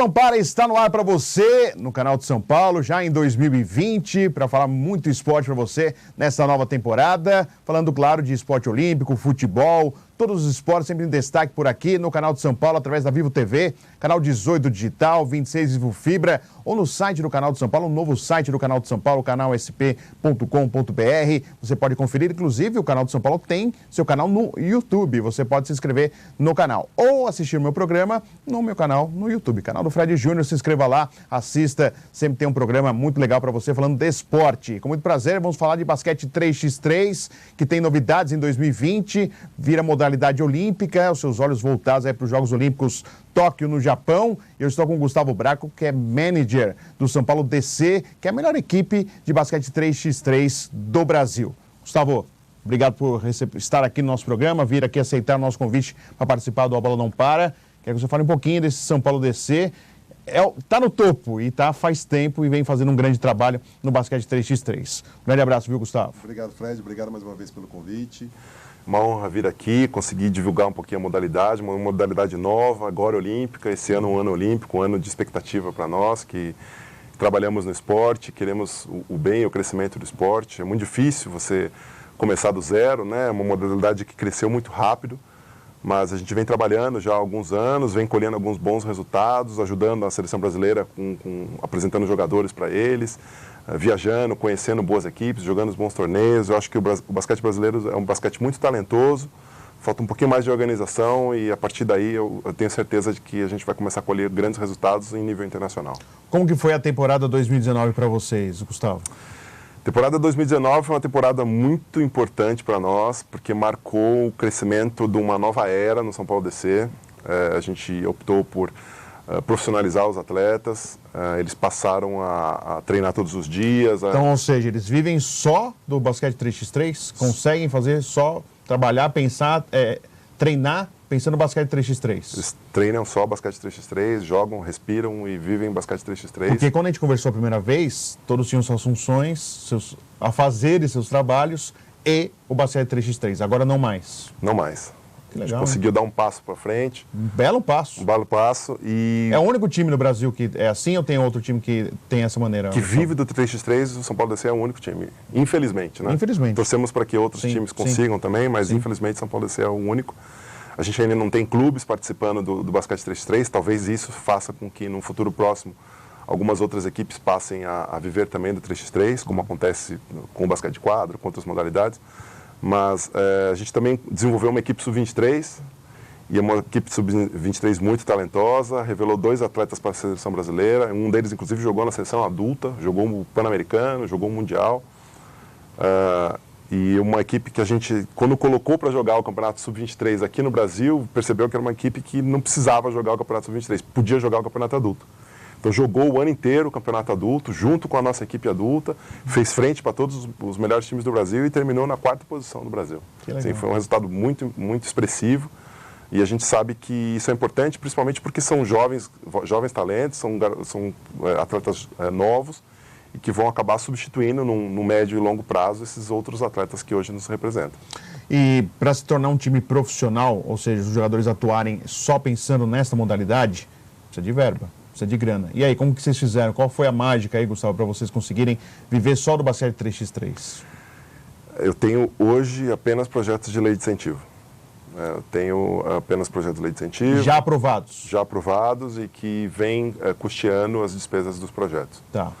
Bola Não Para está no ar para você, no canal de São Paulo, já em 2020, para falar muito esporte para você nessa nova temporada. Falando, claro, de esporte olímpico, futebol, todos os esportes sempre em destaque por aqui no canal de São Paulo, através da Vivo TV, canal 18 digital, 26 Vivo Fibra, ou no site do canal de São Paulo, um novo site do canal de São Paulo, canalsp.com.br. Você pode conferir, inclusive, o canal de São Paulo tem seu canal no YouTube. Você pode se inscrever no canal ou assistir o meu programa no meu canal no YouTube, canal do Fred Júnior. Se inscreva lá, assista, sempre tem um programa muito legal para você falando de esporte. Com muito prazer, vamos falar de basquete 3x3, que tem novidades em 2020, vira modalidade olímpica, os seus olhos voltados aí para os Jogos Olímpicos Tóquio, no Japão. Eu estou com o Gustavo Braco, que é manager do São Paulo DC, que é a melhor equipe de basquete 3x3 do Brasil. Gustavo, obrigado por estar aqui no nosso programa, vir aqui aceitar o nosso convite para participar do A Bola Não Para. Quero que você fale um pouquinho desse São Paulo DC. Está no topo e está faz tempo e vem fazendo um grande trabalho no basquete 3x3. Um grande abraço, viu, Gustavo? Obrigado, Fred. Obrigado mais uma vez pelo convite. Uma honra vir aqui, conseguir divulgar um pouquinho a modalidade, uma modalidade nova, agora olímpica. Esse ano é um ano olímpico, um ano de expectativa para nós, que trabalhamos no esporte, queremos o bem e o crescimento do esporte. É muito difícil você começar do zero, né? É uma modalidade que cresceu muito rápido, mas a gente vem trabalhando já há alguns anos, vem colhendo alguns bons resultados, ajudando a seleção brasileira, apresentando jogadores para eles, viajando, conhecendo boas equipes, jogando os bons torneios. Eu acho que o basquete brasileiro é um basquete muito talentoso, falta um pouquinho mais de organização e a partir daí eu tenho certeza de que a gente vai começar a colher grandes resultados em nível internacional. Como que foi a temporada 2019 para vocês, Gustavo? A temporada 2019 foi uma temporada muito importante para nós, porque marcou o crescimento de uma nova era no São Paulo DC. A gente optou por profissionalizar os atletas, eles passaram a treinar todos os dias. Então, ou seja, eles vivem só do basquete 3x3? Conseguem fazer só, trabalhar, pensar, treinar pensando no basquete 3x3? Eles treinam só basquete 3x3, jogam, respiram e vivem basquete 3x3. Porque quando a gente conversou a primeira vez, todos tinham suas funções, seus afazeres, seus trabalhos e o basquete 3x3. Agora não mais. Não mais. Que legal, a gente conseguiu dar um passo para frente. Um belo passo. Um belo passo e... É o único time no Brasil que é assim ou tem outro time que tem essa maneira? Que vive do 3x3, o São Paulo DC é o único time. Infelizmente, né? Infelizmente. Torcemos para que outros times consigam também, mas infelizmente São Paulo DC é o único. A gente ainda não tem clubes participando do basquete 3x3, talvez isso faça com que no futuro próximo algumas outras equipes passem a viver também do 3x3, como acontece com o basquete de quadra, com outras modalidades. Mas a gente também desenvolveu uma equipe sub-23, e é uma equipe sub-23 muito talentosa, revelou 2 atletas para a seleção brasileira, um deles inclusive jogou na seleção adulta, jogou o Pan-Americano, jogou o Mundial. E uma equipe que a gente, quando colocou para jogar o Campeonato Sub-23 aqui no Brasil, percebeu que era uma equipe que não precisava jogar o Campeonato Sub-23, podia jogar o Campeonato Adulto. Então jogou o ano inteiro o Campeonato Adulto, junto com a nossa equipe adulta, fez frente para todos os melhores times do Brasil e terminou na 4ª posição do Brasil. Assim, foi um resultado muito, muito expressivo e a gente sabe que isso é importante, principalmente porque são jovens talentos, são atletas novos, e que vão acabar substituindo no médio e longo prazo esses outros atletas que hoje nos representam. E para se tornar um time profissional, ou seja, os jogadores atuarem só pensando nessa modalidade, precisa de verba, precisa de grana. E aí, como que vocês fizeram? Qual foi a mágica aí, Gustavo, para vocês conseguirem viver só do basquete 3x3? Eu tenho hoje apenas projetos de lei de incentivo. Eu tenho apenas projetos de lei de incentivo. Já aprovados? Já aprovados e que vêm custeando as despesas dos projetos. Tá.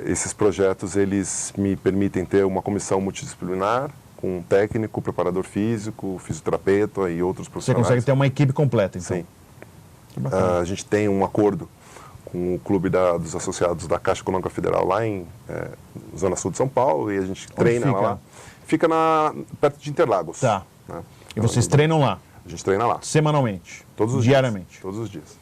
Esses projetos, eles me permitem ter uma comissão multidisciplinar, com um técnico, preparador físico, fisioterapeuta e outros profissionais. Você consegue ter uma equipe completa, então? Sim. A gente tem um acordo com o clube dos associados da Caixa Econômica Federal lá em Zona Sul de São Paulo e a gente treina lá. Fica perto de Interlagos. Tá. Né? E vocês treinam lá? A gente treina lá. Semanalmente? Todos os diariamente? Dias. Todos os dias.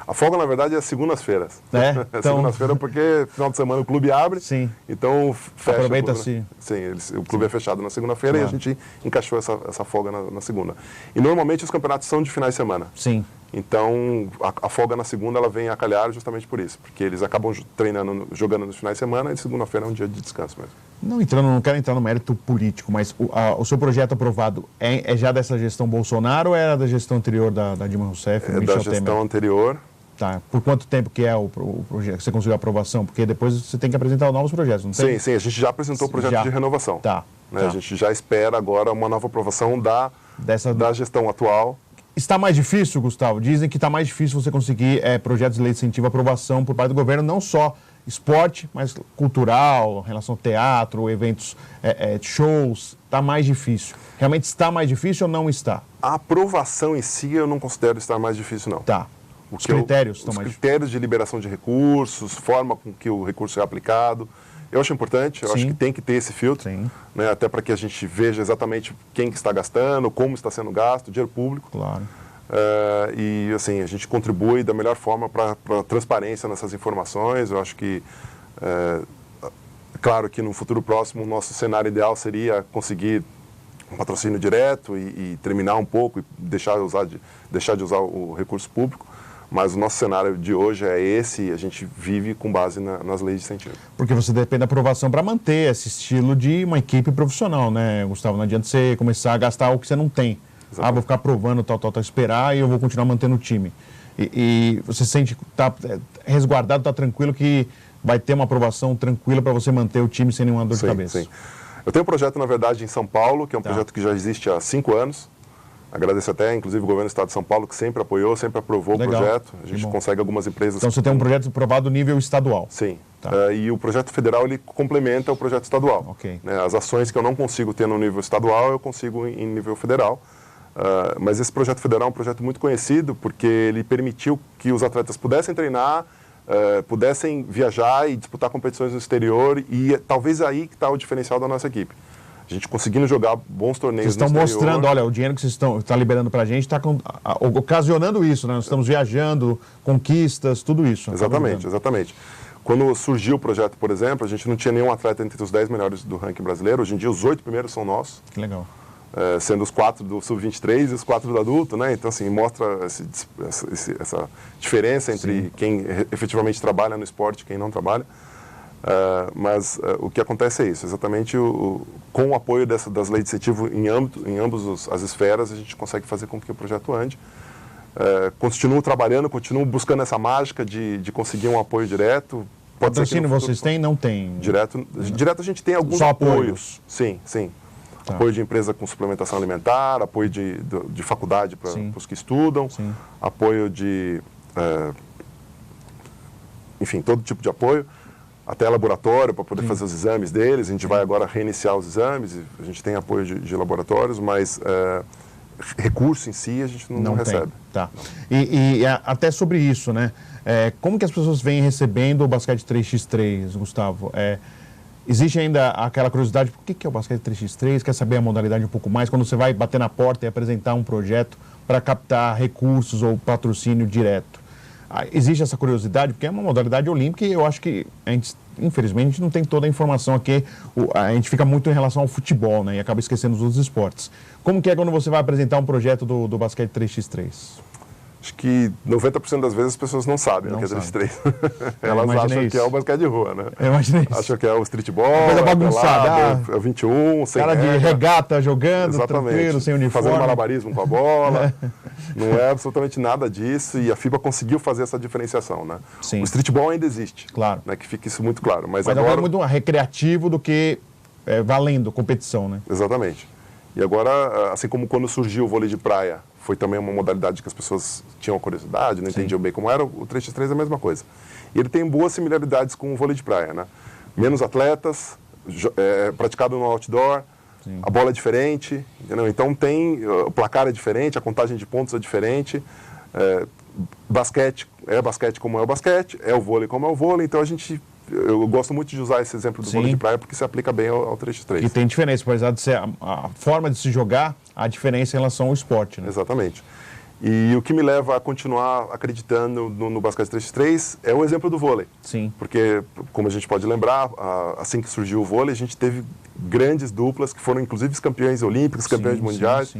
A folga, na verdade, é segundas-feiras. Então... Segunda-feira porque final de semana o clube abre. Sim. Então fecha. Aproveita-se. Sim, o clube é fechado na segunda-feira e a gente encaixou essa folga na segunda. E normalmente os campeonatos são de finais de semana. Sim. Então a folga na segunda ela vem a calhar justamente por isso. Porque eles acabam jogando nos finais de semana e segunda-feira é um dia de descanso mesmo. Não quero entrar no mérito político, mas o seu projeto aprovado é já dessa gestão Bolsonaro ou era da gestão anterior da Dilma Rousseff? É da gestão anterior. Tá. Por quanto tempo que é o projeto que você conseguiu a aprovação? Porque depois você tem que apresentar novos projetos, não tem? Sim, a gente já apresentou o projeto de renovação. Tá. A gente já espera agora uma nova aprovação da gestão atual. Está mais difícil, Gustavo? Dizem que está mais difícil você conseguir projetos de lei de incentivo, aprovação por parte do governo, não só esporte, mas cultural, em relação ao teatro, eventos, shows, está mais difícil. Realmente está mais difícil ou não está? A aprovação em si eu não considero estar mais difícil, não. Tá. Os critérios estão mais difíceis. Os critérios de liberação de recursos, forma com que o recurso é aplicado, eu acho importante, eu acho que tem que ter esse filtro, né, até para que a gente veja exatamente quem que está gastando, como está sendo gasto, dinheiro público. Claro. E assim, a gente contribui da melhor forma para a transparência nessas informações. Eu acho que, claro que no futuro próximo o nosso cenário ideal seria conseguir um patrocínio direto e terminar um pouco e deixar de usar o recurso público. Mas o nosso cenário de hoje é esse e a gente vive com base nas leis de incentivo. Porque você depende da aprovação para manter esse estilo de uma equipe profissional, né, Gustavo? Não adianta você começar a gastar o que você não tem. Exatamente. Vou ficar aprovando, esperar e eu vou continuar mantendo o time. E você sente que está resguardado, está tranquilo que vai ter uma aprovação tranquila para você manter o time sem nenhuma dor de cabeça? Sim. Eu tenho um projeto, na verdade, em São Paulo, que é um projeto que já existe há 5 anos. Agradeço até, inclusive, o governo do Estado de São Paulo, que sempre apoiou, sempre aprovou o projeto. A gente consegue algumas empresas... Então, você tem um projeto aprovado nível estadual. Sim. Tá. E o projeto federal, ele complementa o projeto estadual. Ok. As ações que eu não consigo ter no nível estadual, eu consigo em nível federal. Mas esse projeto federal é um projeto muito conhecido, porque ele permitiu que os atletas pudessem treinar, pudessem viajar e disputar competições no exterior, e talvez aí que está o diferencial da nossa equipe. A gente conseguindo jogar bons torneios no exterior. Vocês estão mostrando, olha, o dinheiro que vocês estão liberando para a gente está ocasionando isso, né? Nós estamos viajando, conquistas, tudo isso. Exatamente. Quando surgiu o projeto, por exemplo, a gente não tinha nenhum atleta entre os 10 melhores do ranking brasileiro. Hoje em dia, os 8 primeiros são nossos. Que legal. Sendo os 4 do Sub-23 e os 4 do adulto, né? Então, assim, mostra essa diferença entre quem efetivamente trabalha no esporte e quem não trabalha. Mas o que acontece é isso, exatamente com o apoio das leis de incentivo em ambas as esferas, a gente consegue fazer com que o projeto ande. Continuo trabalhando, continuo buscando essa mágica de conseguir um apoio direto. Patrocínio vocês têm? Não tem? Direto a gente tem alguns apoios. Sim. Tá. Apoio de empresa com suplementação alimentar, apoio de faculdade para os que estudam, apoio de... enfim, todo tipo de apoio. Até laboratório para poder fazer os exames deles. A gente vai agora reiniciar os exames, a gente tem apoio de laboratórios, mas recurso em si a gente não recebe. Tá. E até sobre isso, né? Como que as pessoas vêm recebendo o basquete 3x3, Gustavo? Existe ainda aquela curiosidade, por que é o basquete 3x3? Quer saber a modalidade um pouco mais? Quando você vai bater na porta e apresentar um projeto para captar recursos ou patrocínio direto. Existe essa curiosidade, porque é uma modalidade olímpica e eu acho que, infelizmente, a gente não tem toda a informação aqui. A gente fica muito em relação ao futebol, né? E acaba esquecendo os outros esportes. Como que é quando você vai apresentar um projeto do basquete 3x3? Acho que 90% das vezes as pessoas não sabem o que é 3x3. Elas acham que é o basquete de rua, né? Eu imaginei isso. Acham que é o streetball, coisa bagunçada. É o 21, sem cara de regata jogando, tranquilo, sem uniforme. Fazendo malabarismo com a bola. Não é absolutamente nada disso e a FIBA conseguiu fazer essa diferenciação, né? Sim. O streetball ainda existe. Claro. Né? Que fique isso muito claro. Mas agora agora é muito recreativo do que valendo, competição, né? Exatamente. E agora, assim como quando surgiu o vôlei de praia, foi também uma modalidade que as pessoas tinham curiosidade, não entendiam bem como era, o 3x3 é a mesma coisa. E ele tem boas similaridades com o vôlei de praia, né? Menos atletas, praticado no outdoor, a bola é diferente, entendeu? Então o placar é diferente, a contagem de pontos é diferente, basquete é basquete como é o basquete, é o vôlei como é o vôlei, então eu gosto muito de usar esse exemplo do vôlei de praia porque se aplica bem ao 3x3. E tem diferença, apesar de ser a forma de se jogar, há diferença em relação ao esporte, né? Exatamente. E o que me leva a continuar acreditando no basquete 3x3 é o exemplo do vôlei. Sim. Porque, como a gente pode lembrar, assim que surgiu o vôlei, a gente teve grandes duplas que foram inclusive campeões olímpicos, campeões mundiais,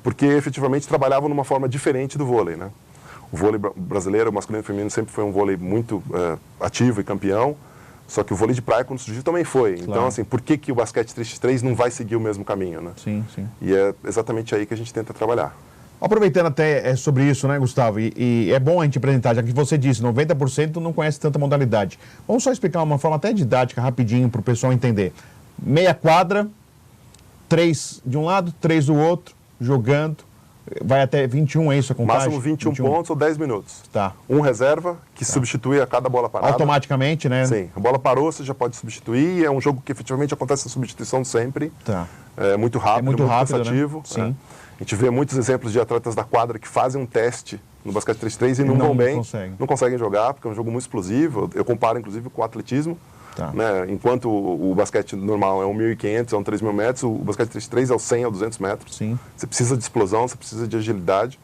porque efetivamente trabalhavam numa forma diferente do vôlei, né? O vôlei brasileiro, o masculino e o feminino, sempre foi um vôlei muito ativo e campeão, só que o vôlei de praia, quando surgiu, também foi. Claro. Então, assim, por que o basquete 3x3 não vai seguir o mesmo caminho, né? Sim. E é exatamente aí que a gente tenta trabalhar. Aproveitando até sobre isso, né, Gustavo? E é bom a gente apresentar, já que você disse, 90% não conhece tanta modalidade. Vamos só explicar uma forma até didática, rapidinho, para o pessoal entender. Meia quadra, 3 de um lado, 3 do outro, jogando. Vai até 21, é isso a contagem? Máximo 21 pontos ou 10 minutos. Tá. Um reserva, que substitui a cada bola parada. Automaticamente, né? Sim. A bola parou, você já pode substituir. É um jogo que efetivamente acontece a substituição sempre. Tá. É muito rápido, muito cansativo. Né? Sim. A gente vê muitos exemplos de atletas da quadra que fazem um teste no basquete 3x3 e não vão bem. Não conseguem jogar, porque é um jogo muito explosivo. Eu comparo, inclusive, com o atletismo. Tá. Né? Enquanto o basquete normal é 1.500, é 3.000 metros, o basquete 3x3 é o 100, é 200 metros. Sim. Você precisa de explosão, você precisa de agilidade.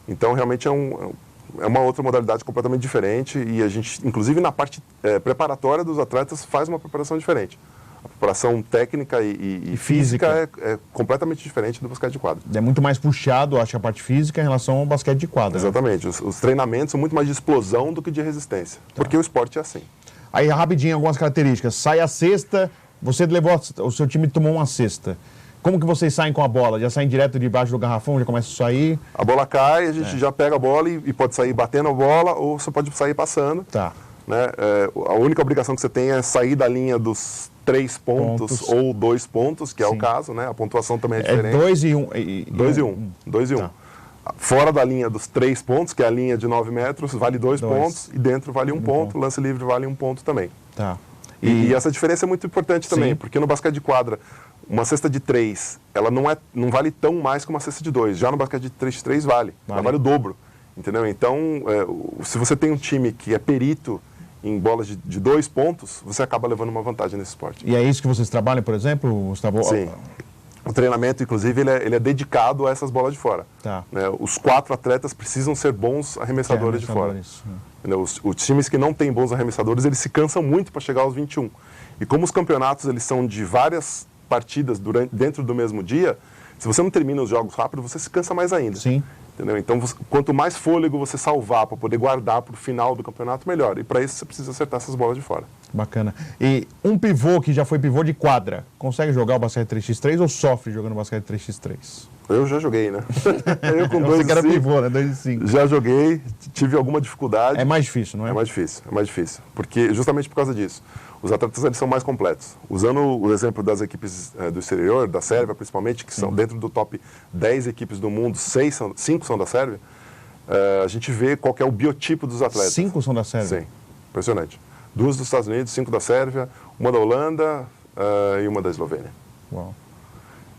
Então, realmente, é uma outra modalidade completamente diferente. E a gente, inclusive, na parte preparatória dos atletas, faz uma preparação diferente. A preparação técnica e física é completamente diferente do basquete de quadra. É muito mais puxado, acho que a parte física, em relação ao basquete de quadra. Exatamente. Né? Os treinamentos são muito mais de explosão do que de resistência. Tá. Porque o esporte é assim. Aí, rapidinho, algumas características. Sai a cesta, você levou, o seu time tomou uma cesta. Como que vocês saem com a bola? Já saem direto debaixo do garrafão, já começa a sair? A bola cai, a gente já pega a bola e pode sair batendo a bola ou você pode sair passando. Tá. Né? A única obrigação que você tem é sair da linha dos 3 pontos ou 2 pontos, que é o caso, né? A pontuação também é diferente. É 2 e 1. 2 e 1. 2 e 1. Tá. Fora da linha dos 3 pontos, que é a linha de 9 metros, vale 2 pontos, e dentro vale 1 ponto, lance livre vale 1 ponto também. Tá. E essa diferença é muito importante também, porque no basquete de quadra, uma cesta de 3, ela não vale tão mais que uma cesta de 2. Já no basquete de 3x3 ela vale o dobro. Entendeu? Então, se você tem um time que é perito em bolas de 2 pontos, você acaba levando uma vantagem nesse esporte. E é isso que vocês trabalham, por exemplo, Gustavo? Sim. O treinamento, inclusive, ele é dedicado a essas bolas de fora. Tá. Né? Os 4 atletas precisam ser bons arremessadores de fora. Os times que não têm bons arremessadores, eles se cansam muito para chegar aos 21. E como os campeonatos eles são de várias partidas dentro do mesmo dia, se você não termina os jogos rápido, você se cansa mais ainda. Sim. Entendeu? Então, quanto mais fôlego você salvar para poder guardar para o final do campeonato, melhor. E para isso você precisa acertar essas bolas de fora. Bacana. E um pivô que já foi pivô de quadra, consegue jogar o basquete 3x3 ou sofre jogando basquete 3x3? Eu já joguei, né? Eu com 2 que era pivô, né? 2 e 5. Já joguei, tive alguma dificuldade. É mais difícil, não é? É mais difícil. Porque, justamente por causa disso, os atletas eles são mais completos. Usando o exemplo das equipes do exterior, da Sérvia principalmente, que são dentro do top 10 equipes do mundo, 5 são da Sérvia, a gente vê qual que é o biotipo dos atletas. 5 são da Sérvia? Sim, impressionante. 2 dos Estados Unidos, 5 da Sérvia, uma da Holanda e uma da Eslovênia. Uau.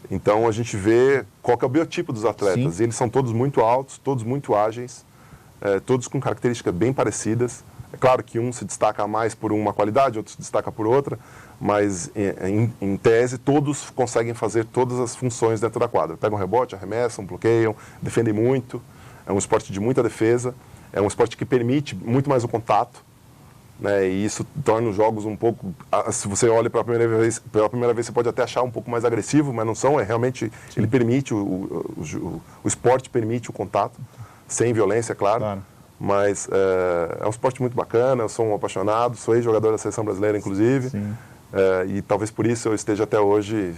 Então a gente vê qual que é o biotipo dos atletas. E eles são todos muito altos, todos muito ágeis, todos com características bem parecidas. É claro que um se destaca mais por uma qualidade, outro se destaca por outra, mas em tese todos conseguem fazer todas as funções dentro da quadra. Pegam rebote, arremessam, bloqueiam, defendem muito. É um esporte de muita defesa, é um esporte que permite muito mais o contato. Né, e isso torna os jogos um pouco, se você olha pela primeira vez você pode até achar um pouco mais agressivo, mas não são, realmente, ele permite, o esporte permite o contato, sem violência, claro. Mas é um esporte muito bacana, eu sou um apaixonado, sou ex-jogador da seleção brasileira, inclusive, e talvez por isso eu esteja até hoje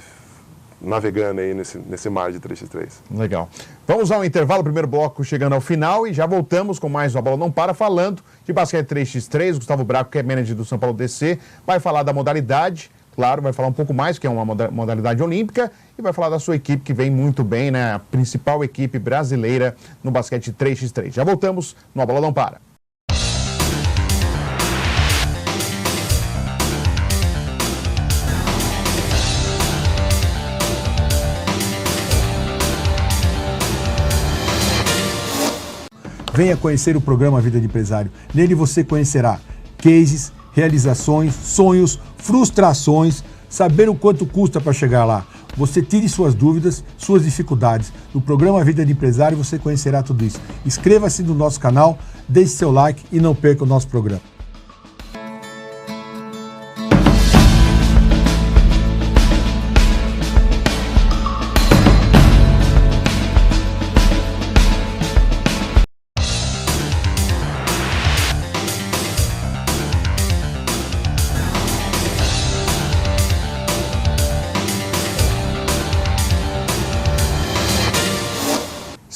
navegando aí nesse mar de 3x3. Legal. Vamos ao intervalo, primeiro bloco chegando ao final e já voltamos com mais A Bola Não Para, falando de basquete 3x3. Gustavo Braco, que é manager do São Paulo DC, vai falar da modalidade, claro, vai falar um pouco mais, que é uma modalidade olímpica, e vai falar da sua equipe, que vem muito bem, né? A principal equipe brasileira no basquete 3x3. Já voltamos no A Bola Não Para. Venha conhecer o programa Vida de Empresário. Nele você conhecerá cases, realizações, sonhos, frustrações, saber o quanto custa para chegar lá. Você tire suas dúvidas, suas dificuldades. No programa Vida de Empresário você conhecerá tudo isso. Inscreva-se no nosso canal, deixe seu like e não perca o nosso programa.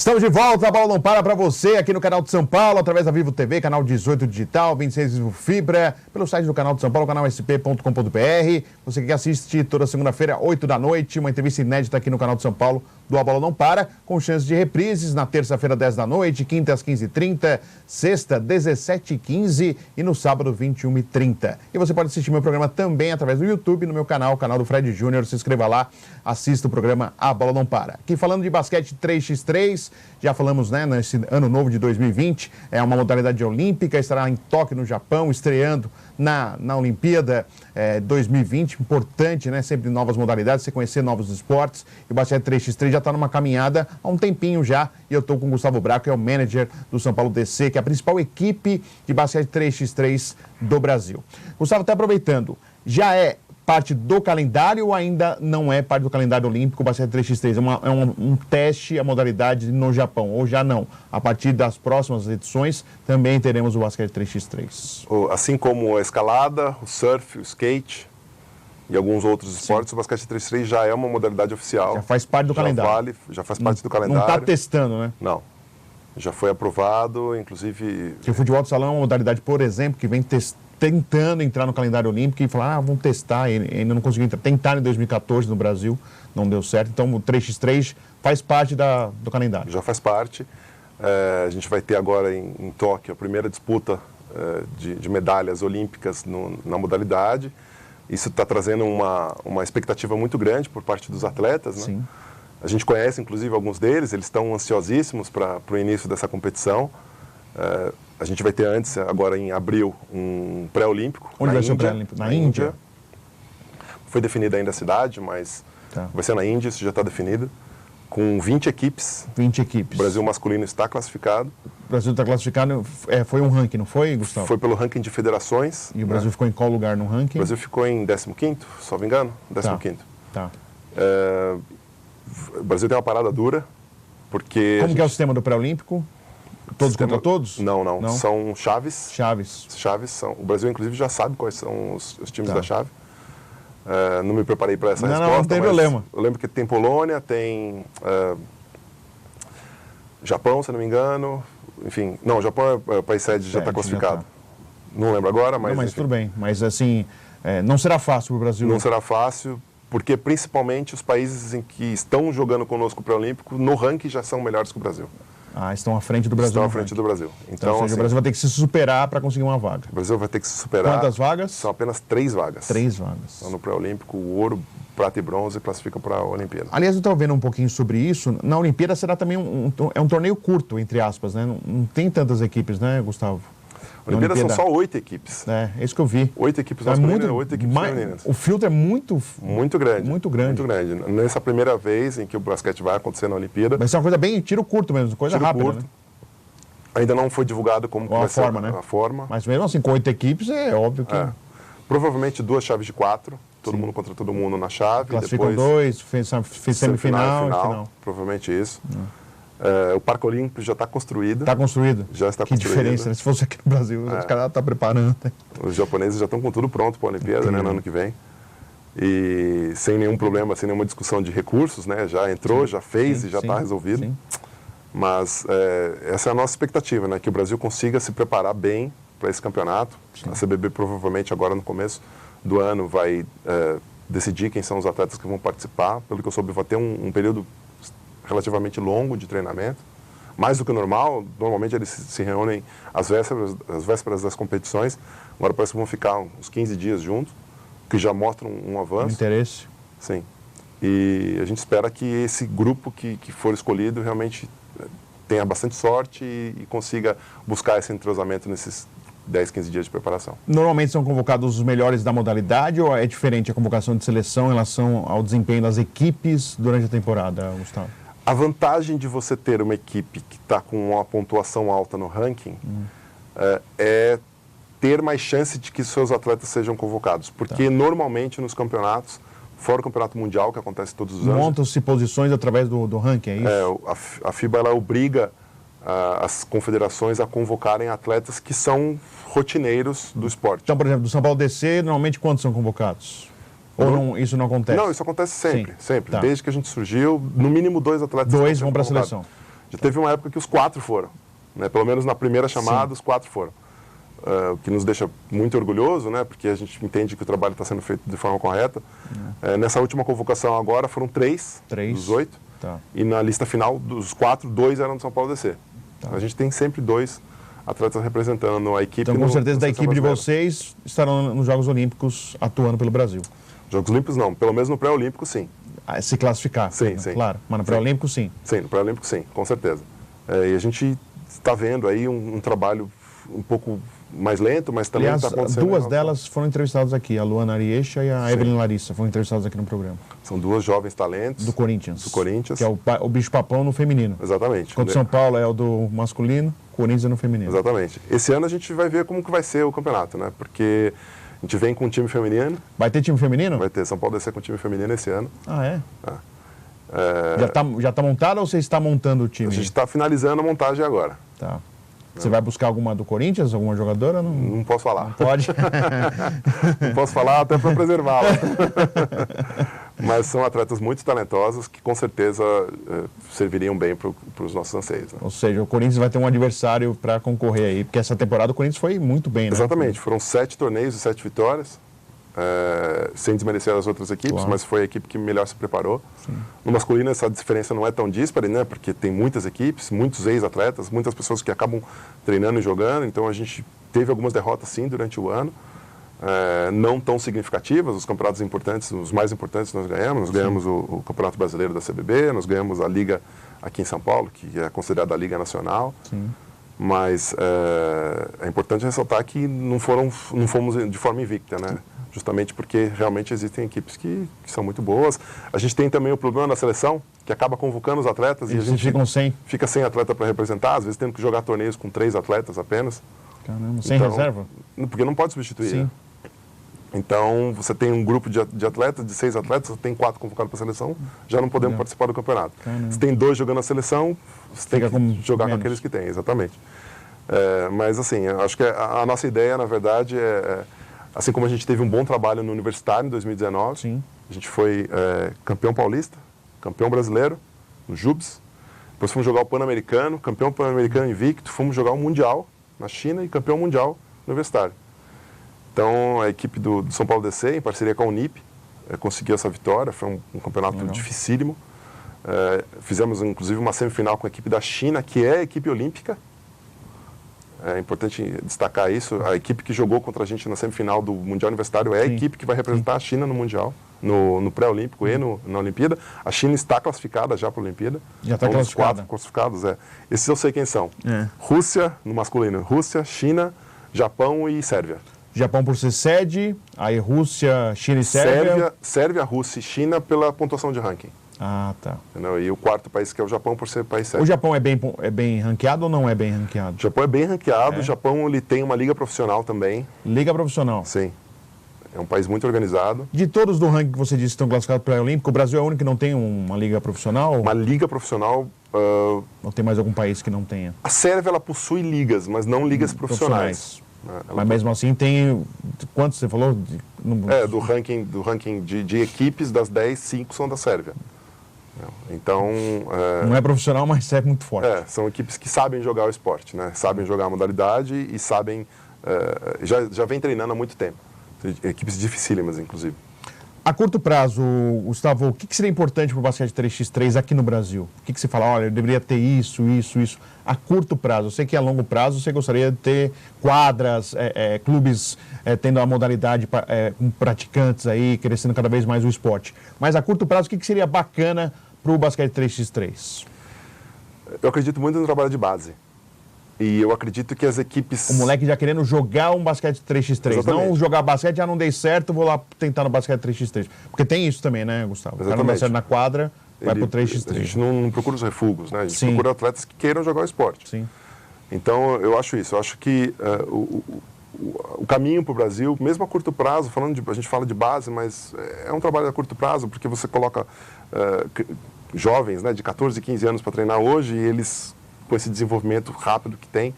Estamos de volta, a bola não para você aqui no canal de São Paulo, através da Vivo TV, canal 18 digital, 26 Vivo Fibra, pelo site do canal de São Paulo, canalsp.com.br. Você que assiste toda segunda-feira, 8 da noite, uma entrevista inédita aqui no canal de São Paulo do A Bola Não Para, com chances de reprises na terça-feira, 10 da noite, quinta às 15h30, sexta, 17h15 e no sábado, 21h30. E você pode assistir meu programa também através do YouTube, no meu canal, o canal do Fred Júnior. Se inscreva lá, assista o programa A Bola Não Para. Aqui falando de basquete 3x3, já falamos, né, nesse ano novo de 2020, é uma modalidade olímpica, estará em Tóquio, no Japão, estreando na Olimpíada 2020, importante, né, sempre novas modalidades, você conhecer novos esportes, e o basquete 3x3 já está numa caminhada há um tempinho já, e eu estou com o Gustavo Braco, que é o manager do São Paulo DC, que é a principal equipe de basquete 3x3 do Brasil. Gustavo, até aproveitando, já é parte do calendário ou ainda não é parte do calendário olímpico o basquete 3x3? É um teste, a modalidade no Japão, ou já não? A partir das próximas edições também teremos o basquete 3x3. Assim como a escalada, o surf, o skate e alguns outros esportes, o basquete 3x3 já é uma modalidade oficial. Já faz parte do calendário. Já faz parte do calendário. Não está testando, né? Não. Já foi aprovado, inclusive... Que o futebol de salão é uma modalidade, por exemplo, que vem tentando entrar no calendário olímpico e falar, vamos testar, ele ainda não conseguiu entrar. Tentaram em 2014 no Brasil, não deu certo. Então o 3x3 faz parte do calendário. Já faz parte. A gente vai ter agora em Tóquio a primeira disputa de medalhas olímpicas na modalidade. Isso está trazendo uma expectativa muito grande por parte dos atletas, né? Sim. A gente conhece, inclusive, alguns deles, eles estão ansiosíssimos para o início dessa competição. A gente vai ter antes, agora em abril, um pré-olímpico. Onde vai ser o pré-olímpico? Na Índia? Foi definida ainda a cidade, mas vai ser na Índia, isso já está definido. Com 20 equipes. 20 equipes. O Brasil masculino está classificado. O Brasil está classificado, foi um ranking, não foi, Gustavo? Foi pelo ranking de federações. E o Brasil ficou em qual lugar no ranking? O Brasil ficou em 15º, se não me engano, 15º. Tá. O Brasil tem uma parada dura, porque... Como que é o sistema do pré-olímpico? Todos contra todos? Não. São chaves. Chaves são... O Brasil, inclusive, já sabe quais são os times da chave. Não me preparei para essa resposta. Não tem problema. Eu lembro que tem Polônia, tem Japão, se não me engano. Enfim, não, o Japão é o país sede, já está classificado. Não lembro agora, mas... Mas tudo bem. Mas, assim, não será fácil para o Brasil. Não será fácil, porque principalmente os países em que estão jogando conosco o pré-olímpico, no ranking já são melhores que o Brasil. Estão à frente do Brasil. Estão à frente do Brasil. Então ou seja, o Brasil vai ter que se superar para conseguir uma vaga. O Brasil vai ter que se superar. Quantas vagas? São apenas 3 vagas. 3 vagas. Então, no pré-olímpico, o ouro, prata e bronze classificam para a Olimpíada. Aliás, eu estava vendo um pouquinho sobre isso. Na Olimpíada será também um torneio curto, entre aspas, né? Não tem tantas equipes, né, Gustavo? A Olimpíada são só 8 equipes. É isso que eu vi. 8 equipes masculinas e 8 equipes femininas. O filtro é muito grande. Muito grande. Nessa primeira vez em que o basquete vai acontecer na Olimpíada. Vai ser uma coisa bem tiro curto mesmo, coisa rápida. Curto. Né? Ainda não foi divulgado como vai ser a forma. Mas mesmo assim, com 8 equipes, é óbvio que... Provavelmente 2 chaves de 4, todo mundo contra todo mundo na chave. Classificam depois, 2, fez semifinal e final. Provavelmente isso. O Parque Olímpico já está construído. Está construído? Já está construído. Que diferença, né? Se fosse aqui no Brasil, os caras estão preparando. Né? Os japoneses já estão com tudo pronto para a Olimpíada, né, no ano que vem. E sem nenhum problema, sem nenhuma discussão de recursos, né? Já entrou, já fez e já está resolvido. Sim. Mas essa é a nossa expectativa, né? Que o Brasil consiga se preparar bem para esse campeonato. Sim. A CBB provavelmente agora no começo do ano vai decidir quem são os atletas que vão participar. Pelo que eu soube, vai ter um período relativamente longo de treinamento, mais do que o normal. Normalmente eles se reúnem às vésperas das competições. Agora parece que vão ficar uns 15 dias juntos, que já mostram um avanço. Interesse. Sim. E a gente espera que esse grupo que for escolhido realmente tenha bastante sorte e consiga buscar esse entrosamento nesses 10, 15 dias de preparação. Normalmente são convocados os melhores da modalidade ou é diferente a convocação de seleção em relação ao desempenho das equipes durante a temporada, Gustavo? A vantagem de você ter uma equipe que está com uma pontuação alta no ranking é ter mais chance de que seus atletas sejam convocados. Porque normalmente nos campeonatos, fora o campeonato mundial, que acontece todos os anos... Montam-se posições através do ranking, é isso? A FIBA ela obriga as confederações a convocarem atletas que são rotineiros do esporte. Então, por exemplo, do São Paulo DC, normalmente quantos são convocados? Ou não, isso não acontece? Não, isso acontece sempre, sempre. Tá. Desde que a gente surgiu, no mínimo 2 atletas. 2 vão para a seleção. Já teve uma época que os 4 foram, né? Pelo menos na primeira chamada, os 4 foram. O que nos deixa muito orgulhoso, né? Porque a gente entende que o trabalho está sendo feito de forma correta. Nessa última convocação agora foram 3 dos 8. Tá. E na lista final dos 4, 2 eram do São Paulo DC. Tá. A gente tem sempre 2 atletas representando a equipe. Então, com certeza, da equipe de vocês estarão nos Jogos Olímpicos atuando pelo Brasil. Jogos Olímpicos não, pelo menos no pré-olímpico sim. Se classificar. Sim, né? sim. Claro, mas no pré-olímpico sim. Sim, no pré-olímpico sim, com certeza. E a gente está vendo aí um trabalho um pouco mais lento, mas também está acontecendo. Duas delas foram entrevistadas aqui, a Luana Ariecha e a Evelyn Larissa, foram entrevistadas aqui no programa. São 2 jovens talentos. Do Corinthians. Do Corinthians. Que é o bicho-papão no feminino. Exatamente. Enquanto São Paulo é o do masculino, Corinthians é no feminino. Exatamente. Esse ano a gente vai ver como que vai ser o campeonato, né? Porque a gente vem com um time feminino. Vai ter time feminino? Vai ter. São Paulo descer com time feminino esse ano. Ah, é? Já tá montado ou você está montando o time? A gente está finalizando a montagem agora. Tá. Você vai buscar alguma do Corinthians, alguma jogadora? Não posso falar. Não pode? Não posso falar até para preservá-la. Mas são atletas muito talentosos que com certeza serviriam bem para os nossos anseios. Né? Ou seja, o Corinthians vai ter um adversário para concorrer aí, porque essa temporada o Corinthians foi muito bem, né? Exatamente, foram 7 torneios e 7 vitórias, sem desmerecer as outras equipes, claro. Mas foi a equipe que melhor se preparou. Sim. No masculino essa diferença não é tão díspare, né? Porque tem muitas equipes, muitos ex-atletas, muitas pessoas que acabam treinando e jogando, então a gente teve algumas derrotas sim durante o ano. Não tão significativas, os campeonatos importantes, os mais importantes nós ganhamos o Campeonato Brasileiro da CBB, nós ganhamos a Liga aqui em São Paulo, que é considerada a Liga Nacional. Sim. Mas é importante ressaltar que não fomos de forma invicta, né? Justamente porque realmente existem equipes que são muito boas. A gente tem também o problema da seleção, que acaba convocando os atletas e a gente fica sem atleta para representar, às vezes tendo que jogar torneios com 3 atletas apenas. Caramba, sem reserva? Porque não pode substituir. Sim. Né? Então, você tem um grupo de atletas, de 6 atletas, você tem 4 convocados para a seleção, já não podemos participar do campeonato. Caramba. Se tem 2 jogando na seleção, você tem que jogar com aqueles que tem, exatamente. Mas, assim, eu acho que a nossa ideia, na verdade, assim como a gente teve um bom trabalho no Universitário em 2019, sim. A gente foi campeão paulista, campeão brasileiro, no JUBS, depois fomos jogar o Pan-Americano, campeão Pan-Americano invicto, fomos jogar o Mundial na China e campeão mundial no Universitário. Então, a equipe do São Paulo DC, em parceria com a Unip, conseguiu essa vitória. Foi um campeonato dificílimo. Fizemos, inclusive, uma semifinal com a equipe da China, que é a equipe olímpica. É importante destacar isso. A equipe que jogou contra a gente na semifinal do Mundial Universitário é a equipe que vai representar a China no Mundial, no pré-olímpico e na Olimpíada. A China está classificada já para a Olimpíada. Já está classificada. 4 classificados, Esses eu sei quem são. Rússia, no masculino. Rússia, China, Japão e Sérvia. Japão por ser sede, aí Rússia, China e Sérvia. Sérvia, Rússia e China pela pontuação de ranking. Ah, tá. Entendeu? E o 4º país, que é o Japão, por ser país sede. O Japão é bem ranqueado ou não é bem ranqueado? O Japão é bem ranqueado. O Japão ele tem uma liga profissional também. Liga profissional? Sim. É um país muito organizado. De todos do ranking que você disse que estão classificados para o Olímpico, o Brasil é o único que não tem uma liga profissional? Uma liga profissional... Ou tem mais algum país que não tenha? A Sérvia ela possui ligas, mas não ligas profissionais. Mas mesmo assim tem... Quantos você falou? Do ranking de equipes, das 10, 5 são da Sérvia. Então... não é profissional, mas é muito forte. São equipes que sabem jogar o esporte, né? Sabem jogar a modalidade e sabem... já vem treinando há muito tempo. Equipes dificílimas, inclusive. A curto prazo, Gustavo, o que seria importante para o basquete 3x3 aqui no Brasil? O que você fala, olha, eu deveria ter isso. A curto prazo, eu sei que a longo prazo você gostaria de ter quadras, clubes tendo a modalidade com praticantes aí, crescendo cada vez mais o esporte. Mas a curto prazo, o que seria bacana para o basquete 3x3? Eu acredito muito no trabalho de base. E eu acredito que as equipes... O moleque já querendo jogar um basquete 3x3. Exatamente. Não jogar basquete, já não dei certo, vou lá tentar no basquete 3x3. Porque tem isso também, né, Gustavo? Exatamente. O cara não dá certo na quadra, vai pro 3x3. A gente não procura os refugos, né? A gente procura atletas que queiram jogar o esporte. Sim. Então, eu acho isso. Eu acho que o caminho para o Brasil, mesmo a curto prazo, a gente fala de base, mas é um trabalho a curto prazo, porque você coloca jovens, né, de 14, 15 anos para treinar hoje, e eles... com esse desenvolvimento rápido que tem,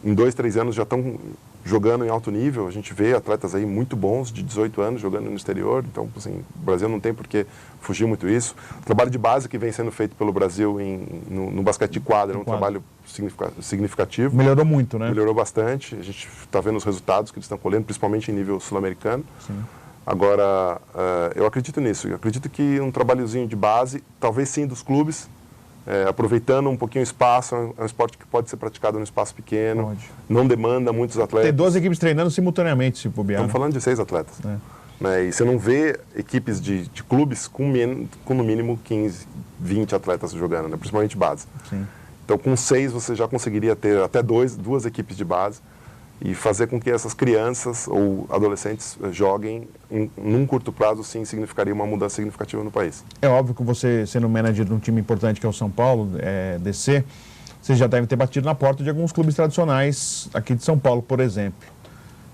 em 2, 3 anos já estão jogando em alto nível. A gente vê atletas aí muito bons, de 18 anos, jogando no exterior. Então, assim, o Brasil não tem por que fugir muito isso. O trabalho de base que vem sendo feito pelo Brasil no basquete de quadra é um trabalho significativo. Melhorou muito, né? Melhorou bastante. A gente está vendo os resultados que eles estão colhendo, principalmente em nível sul-americano. Sim. Agora, eu acredito nisso. Eu acredito que um trabalhozinho de base, talvez sim dos clubes, aproveitando um pouquinho o espaço, é um esporte que pode ser praticado num espaço pequeno, não demanda muitos atletas. Tem 12 equipes treinando simultaneamente, se bobear. Estamos falando de 6 atletas. Né? E você não vê equipes de clubes com no mínimo 15, 20 atletas jogando, né? Principalmente base. Sim. Então, com 6 você já conseguiria ter até duas equipes de base e fazer com que essas crianças ou adolescentes joguem num curto prazo, sim, significaria uma mudança significativa no país. É óbvio que você, sendo manager de um time importante que é o São Paulo, DC, você já deve ter batido na porta de alguns clubes tradicionais aqui de São Paulo, por exemplo.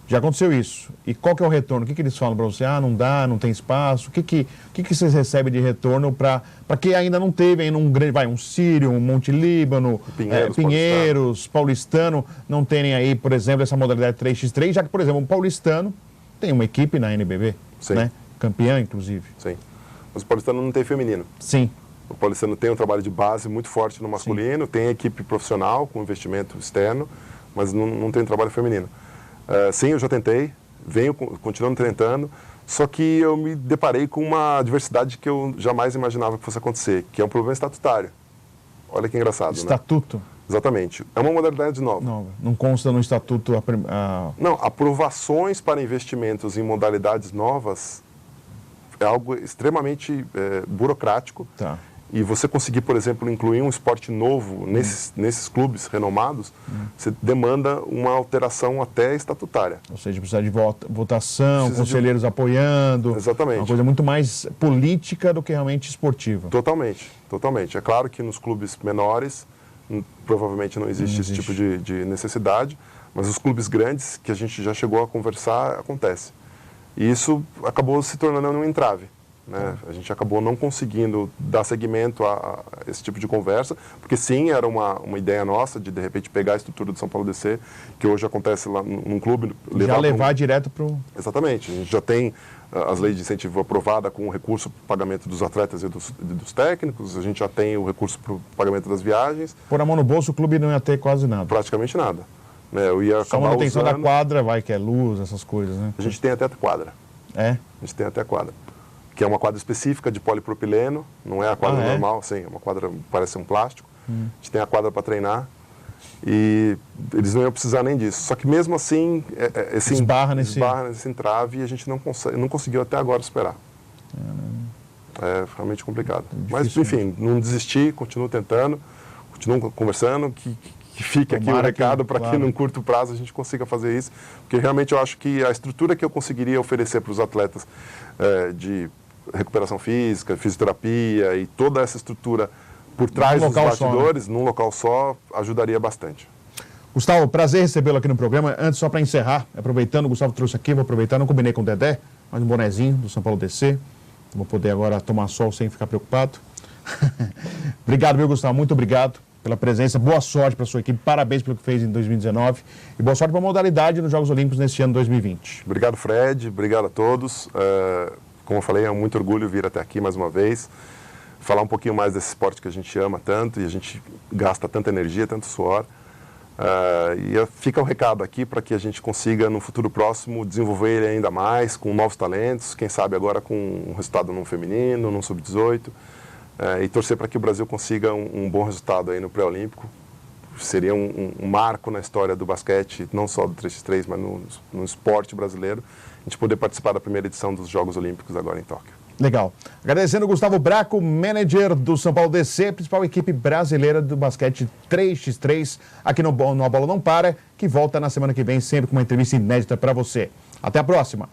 Já aconteceu isso. E qual que é o retorno? O que eles falam para você? Ah, não dá, não tem espaço. O que vocês recebem de retorno para quem ainda não teve ainda um Sírio, um Monte Líbano, Pinheiros, Paulistano, não terem aí, por exemplo, essa modalidade 3x3, já que, por exemplo, o Paulistano tem uma equipe na NBB, né? Campeã, inclusive. Sim. Mas o Paulistano não tem feminino. Sim. O Paulistano tem um trabalho de base muito forte no masculino, tem equipe profissional com investimento externo, mas não tem um trabalho feminino. Sim, eu já tentei, continuando tentando, só que eu me deparei com uma diversidade que eu jamais imaginava que fosse acontecer, que é um problema estatutário. Olha que engraçado, Estatuto? Né? Exatamente. É uma modalidade nova. Não consta no estatuto Não, aprovações para investimentos em modalidades novas é algo extremamente burocrático. Tá. E você conseguir, por exemplo, incluir um esporte novo nesses clubes renomados, você demanda uma alteração até estatutária. Ou seja, precisa de votação, conselheiros apoiando. Exatamente. Uma coisa muito mais política do que realmente esportiva. Totalmente, totalmente. É claro que nos clubes menores provavelmente não existe esse tipo de necessidade, mas os clubes grandes, que a gente já chegou a conversar, acontece. E isso acabou se tornando um entrave. Né? A gente acabou não conseguindo dar seguimento a esse tipo de conversa, porque sim, era uma ideia nossa de repente pegar a estrutura do São Paulo DC, que hoje acontece lá num clube. Levar direto para o... Exatamente. A gente já tem as leis de incentivo aprovada com o recurso para o pagamento dos atletas e dos técnicos, a gente já tem o recurso para o pagamento das viagens. Por a mão no bolso, o clube não ia ter quase nada. Praticamente nada. Né? Eu ia só a manutenção da quadra, que é luz, essas coisas, né? A gente tem até quadra. É? A gente tem até quadra. Que é uma quadra específica de polipropileno, não é a quadra normal, sim, é uma quadra parece um plástico. A gente tem a quadra para treinar e eles não iam precisar nem disso. Só que mesmo assim, esbarra nesse entrave e a gente não conseguiu até agora superar. É realmente complicado. Mas, enfim, não desisti, continuo tentando, continuo conversando, que fique aqui o recado para que num curto prazo a gente consiga fazer isso, porque realmente eu acho que a estrutura que eu conseguiria oferecer para os atletas de recuperação física, fisioterapia e toda essa estrutura por trás dos bastidores, num local só, ajudaria bastante. Gustavo, prazer recebê-lo aqui no programa. Antes, só para encerrar, aproveitando, o Gustavo trouxe aqui, vou aproveitar, não combinei com o Dedé, mas um bonezinho do São Paulo DC. Vou poder agora tomar sol sem ficar preocupado. Obrigado, meu Gustavo, muito obrigado pela presença. Boa sorte para a sua equipe, parabéns pelo que fez em 2019 e boa sorte para a modalidade nos Jogos Olímpicos neste ano 2020. Obrigado, Fred, obrigado a todos. Como eu falei, é muito orgulho vir até aqui mais uma vez, falar um pouquinho mais desse esporte que a gente ama tanto e a gente gasta tanta energia, tanto suor. E fica o recado aqui para que a gente consiga, no futuro próximo, desenvolver ele ainda mais, com novos talentos, quem sabe agora com um resultado no feminino, no sub-18, e torcer para que o Brasil consiga um bom resultado aí no pré-olímpico. Seria um marco na história do basquete, não só do 3x3, mas no esporte brasileiro, a gente poder participar da primeira edição dos Jogos Olímpicos agora em Tóquio. Legal. Agradecendo o Gustavo Braco, manager do São Paulo DC, principal equipe brasileira do basquete 3x3, aqui no A Bola Não Para, que volta na semana que vem, sempre com uma entrevista inédita para você. Até a próxima!